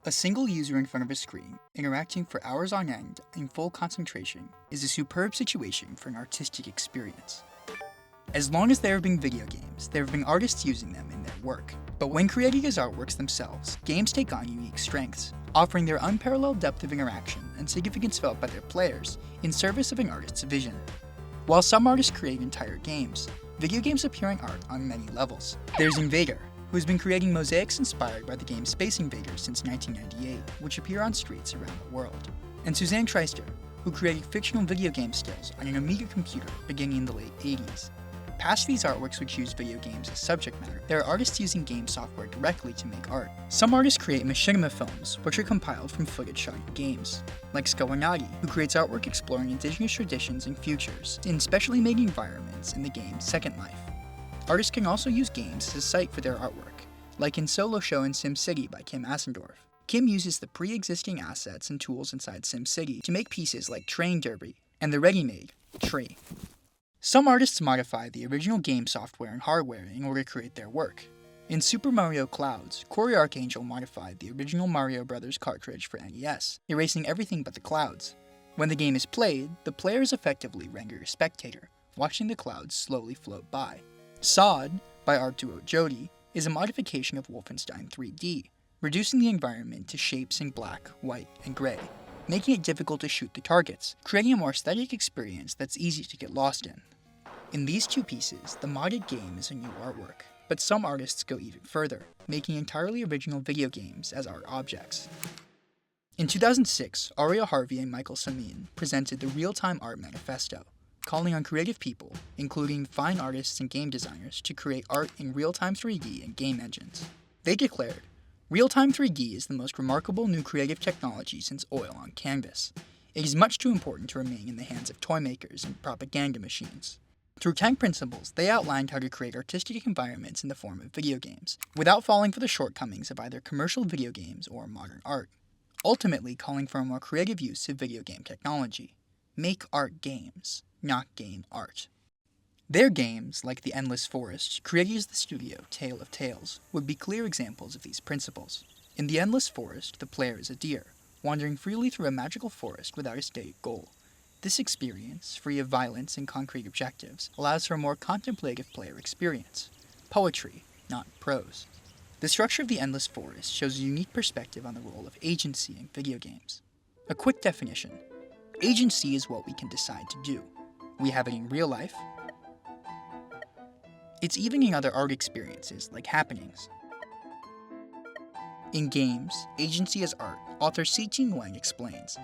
A single user in front of a screen, interacting for hours on end in full concentration, is a superb situation for an artistic experience. As long as there have been video games, there have been artists using them in their work. But when created as artworks themselves, games take on unique strengths, offering their unparalleled depth of interaction and significance felt by their players in service of an artist's vision. While some artists create entire games, video games appear in art on many levels. There's Invader, who has been creating mosaics inspired by the game Space Invaders since 1998, which appear on streets around the world. And Suzanne Treister, who created fictional video game stills on an Amiga computer beginning in the late 80s. Past these artworks which use video games as subject matter, there are artists using game software directly to make art. Some artists create machinima films, which are compiled from footage shot in games, like Scalinati, who creates artwork exploring indigenous traditions and futures in specially made environments in the game Second Life. Artists can also use games as a site for their artwork, like in Solo Show and SimCity by Kim Asendorf. Kim uses the pre-existing assets and tools inside SimCity to make pieces like Train Derby and the ready-made Tree. Some artists modify the original game software and hardware in order to create their work. In Super Mario Clouds, Cory Arcangel modified the original Mario Bros. Cartridge for NES, erasing everything but the clouds. When the game is played, the player is effectively rendered a spectator, watching the clouds slowly float by. Sod, by art duo JODI, is a modification of Wolfenstein 3D, reducing the environment to shapes in black, white, and gray, making it difficult to shoot the targets, creating a more aesthetic experience that's easy to get lost in. In these two pieces, the modded game is a new artwork, but some artists go even further, making entirely original video games as art objects. In 2006, Aria Harvey and Michael Samin presented the Realtime Art Manifesto, calling on creative people, including fine artists and game designers, to create art in real-time 3D and game engines. They declared, "Real-time 3D is the most remarkable new creative technology since oil on canvas. It is much too important to remain in the hands of toy makers and propaganda machines." Through 10 principles, they outlined how to create artistic environments in the form of video games, without falling for the shortcomings of either commercial video games or modern art, ultimately calling for a more creative use of video game technology. Make art games, not game art. Their games, like The Endless Forest, created as the studio Tale of Tales, would be clear examples of these principles. In The Endless Forest, the player is a deer, wandering freely through a magical forest without a stated goal. This experience, free of violence and concrete objectives, allows for a more contemplative player experience. Poetry, not prose. The structure of The Endless Forest shows a unique perspective on the role of agency in video games. A quick definition. Agency is what we can decide to do. We have it in real life. It's even in other art experiences, like happenings. In games, agency as art, author C.T. Nguyen explains,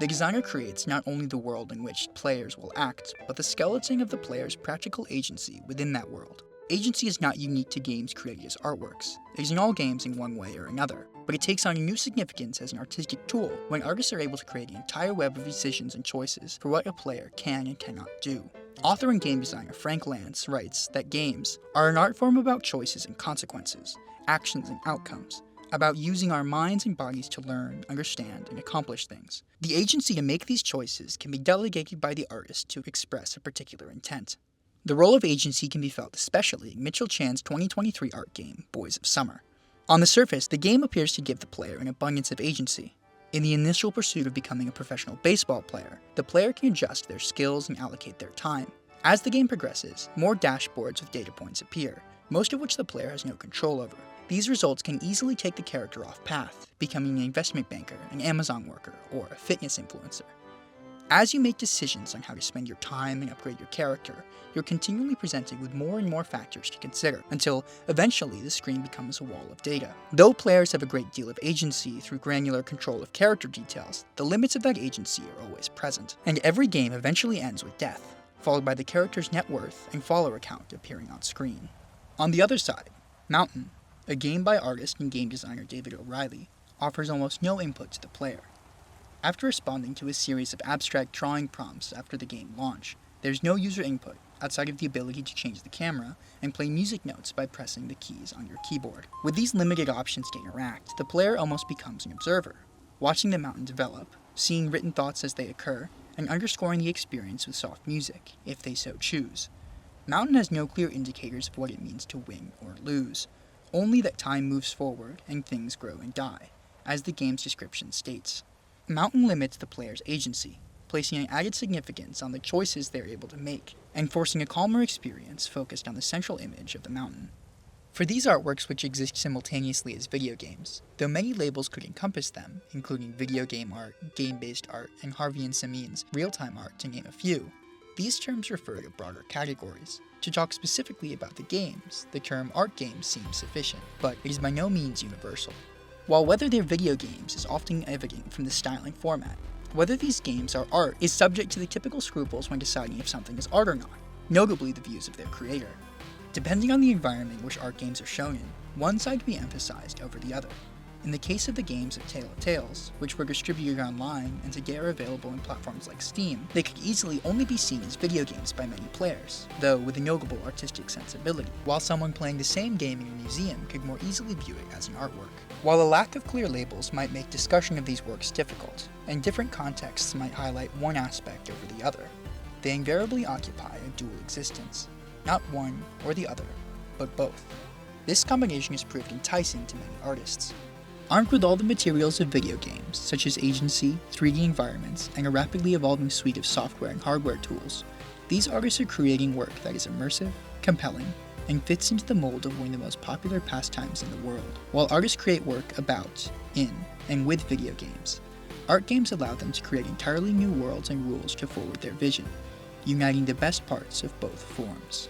"The designer creates not only the world in which players will act, but the skeleton of the player's practical agency within that world. Agency is not unique to games created as artworks. It is in all games in one way or another, but it takes on a new significance as an artistic tool when artists are able to create an entire web of decisions and choices for what a player can and cannot do." Author and game designer Frank Lance writes that games are an art form about choices and consequences, actions and outcomes, about using our minds and bodies to learn, understand, and accomplish things. The agency to make these choices can be delegated by the artist to express a particular intent. The role of agency can be felt especially in Mitchell Chan's 2023 art game, Boys of Summer. On the surface, the game appears to give the player an abundance of agency. In the initial pursuit of becoming a professional baseball player, the player can adjust their skills and allocate their time. As the game progresses, more dashboards with data points appear, most of which the player has no control over. These results can easily take the character off path, becoming an investment banker, an Amazon worker, or a fitness influencer. As you make decisions on how to spend your time and upgrade your character, you're continually presented with more and more factors to consider, until eventually the screen becomes a wall of data. Though players have a great deal of agency through granular control of character details, the limits of that agency are always present, and every game eventually ends with death, followed by the character's net worth and follower count appearing on screen. On the other side, Mountain, a game by artist and game designer David O'Reilly, offers almost no input to the player. After responding to a series of abstract drawing prompts after the game launch, there's no user input outside of the ability to change the camera and play music notes by pressing the keys on your keyboard. With these limited options to interact, the player almost becomes an observer, watching the mountain develop, seeing written thoughts as they occur, and underscoring the experience with soft music, if they so choose. Mountain has no clear indicators of what it means to win or lose, only that time moves forward and things grow and die. as the game's description states. A mountain limits the player's agency, placing an added significance on the choices they're able to make, and forcing a calmer experience focused on the central image of the mountain. For these artworks, which exist simultaneously as video games, though many labels could encompass them, including video game art, game-based art, and Harvey and Samin's real-time art to name a few, these terms refer to broader categories. To talk specifically about the games, the term art games seems sufficient, but it is by no means universal. While whether they're video games is often evident from the styling format, whether these games are art is subject to the typical scruples when deciding if something is art or not, notably the views of their creator. Depending on the environment which art games are shown in, one side can be emphasized over the other. In the case of the games of Tale of Tales, which were distributed online and today are available on platforms like Steam, they could easily only be seen as video games by many players, though with a notable artistic sensibility, while someone playing the same game in a museum could more easily view it as an artwork. While a lack of clear labels might make discussion of these works difficult, and different contexts might highlight one aspect over the other, they invariably occupy a dual existence, not one or the other, but both. This combination has proved enticing to many artists. Armed with all the materials of video games, such as agency, 3D environments, and a rapidly evolving suite of software and hardware tools, these artists are creating work that is immersive, compelling, and fits into the mold of one of the most popular pastimes in the world. While artists create work about, in, and with video games, art games allow them to create entirely new worlds and rules to forward their vision, uniting the best parts of both forms.